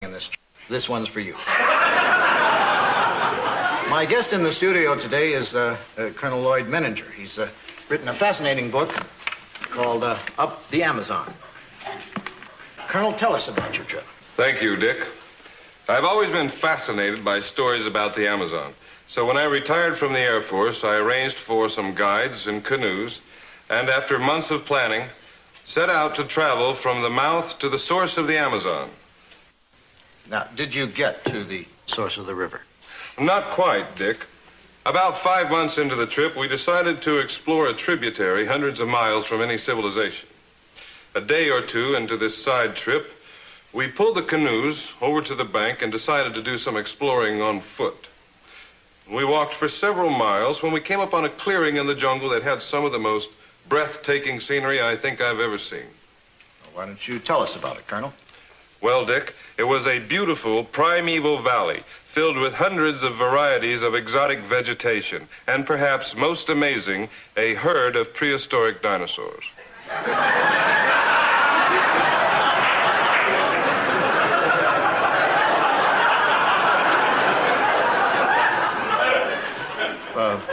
in this one's for you. My guest in the studio today is Colonel Lloyd Menninger. He's written a fascinating book called Up the Amazon. Colonel, tell us about your trip. Thank you, Dick. I've always been fascinated by stories about the Amazon. So when I retired from the Air Force, I arranged for some guides and canoes, and after months of planning, set out to travel from the mouth to the source of the Amazon. Now, did you get to the source of the river? Not quite, Dick. About 5 months into the trip, we decided to explore a tributary hundreds of miles from any civilization. A day or two into this side trip, we pulled the canoes over to the bank and decided to do some exploring on foot. We walked for several miles when we came upon a clearing in the jungle that had some of the most breathtaking scenery I think I've ever seen. Well, why don't you tell us about it, Colonel? Well, Dick, it was a beautiful primeval valley filled with hundreds of varieties of exotic vegetation, and perhaps most amazing, a herd of prehistoric dinosaurs.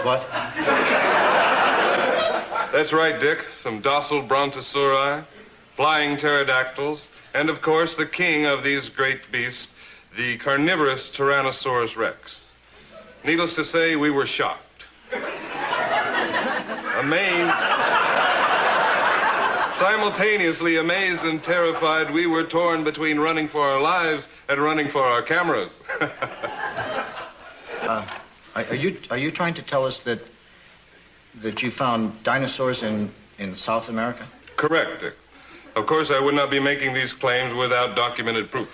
What? That's right, Dick. Some docile brontosauri, flying pterodactyls, and of course the king of these great beasts, the carnivorous Tyrannosaurus rex. Needless to say, we were shocked. Amazed. Simultaneously amazed and terrified, we were torn between running for our lives and running for our cameras. Are you trying to tell us that you found dinosaurs in South America? Correct, Dick. Of course, I would not be making these claims without documented proof.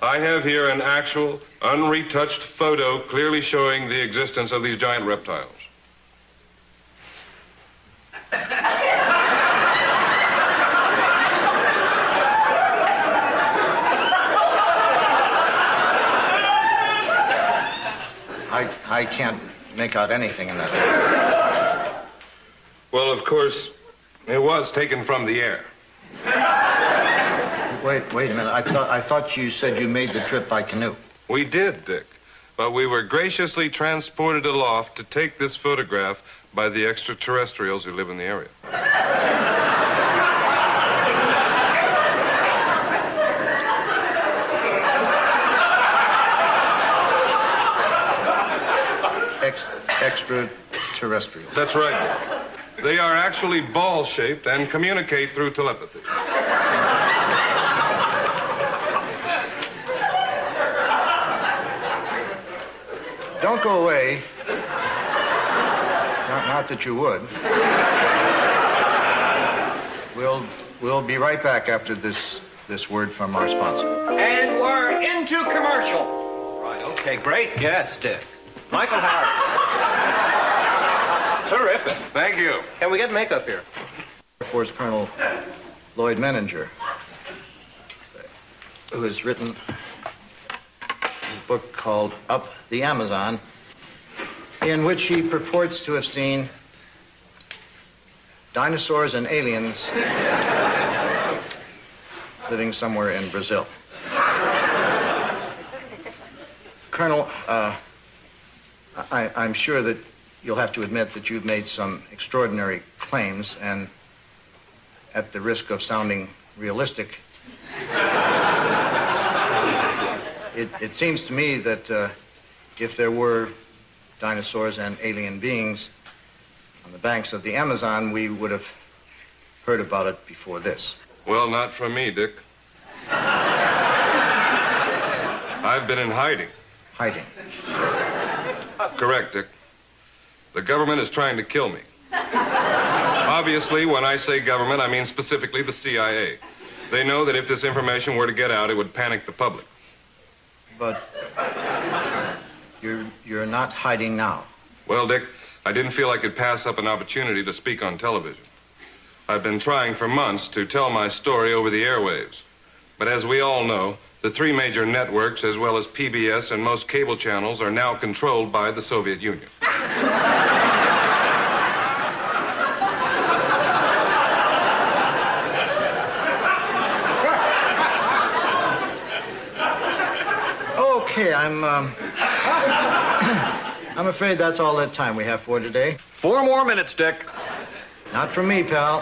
I have here an actual, unretouched photo clearly showing the existence of these giant reptiles. I can't make out anything in that. Well, of course, it was taken from the air. Wait a minute. I thought you said you made the trip by canoe. We did, Dick. But we were graciously transported aloft to take this photograph by the extraterrestrials who live in the area. Extraterrestrials. That's right. They are actually ball-shaped and communicate through telepathy. Don't go away. Not that you would. We'll be right back after this word from our sponsor. And we're into commercial. Right, okay, great guest, Michael Howard. Terrific. Thank you. Can we get makeup here? Air Force Colonel Lloyd Menninger, who has written a book called Up the Amazon, in which he purports to have seen dinosaurs and aliens living somewhere in Brazil. Colonel, I'm sure that you'll have to admit that you've made some extraordinary claims, and at the risk of sounding realistic, it seems to me that if there were dinosaurs and alien beings on the banks of the Amazon, we would have heard about it before this. Well, not from me, Dick. I've been in hiding. Hiding. Correct, Dick. The government is trying to kill me. Obviously, when I say government, I mean specifically the CIA. They know that if this information were to get out, it would panic the public. But you're not hiding now. Well, Dick, I didn't feel I could pass up an opportunity to speak on television. I've been trying for months to tell my story over the airwaves. But as we all know, the three major networks, as well as PBS and most cable channels, are now controlled by the Soviet Union. Okay, I'm afraid that's all the time we have for today. 4 more minutes, Dick. Not from me, pal.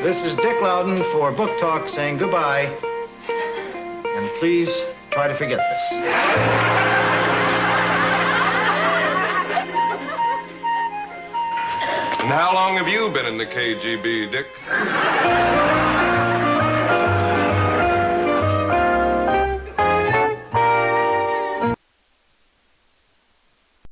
This is Dick Loudon for Book Talk saying goodbye. And please try to forget this. And how long have you been in the KGB, Dick?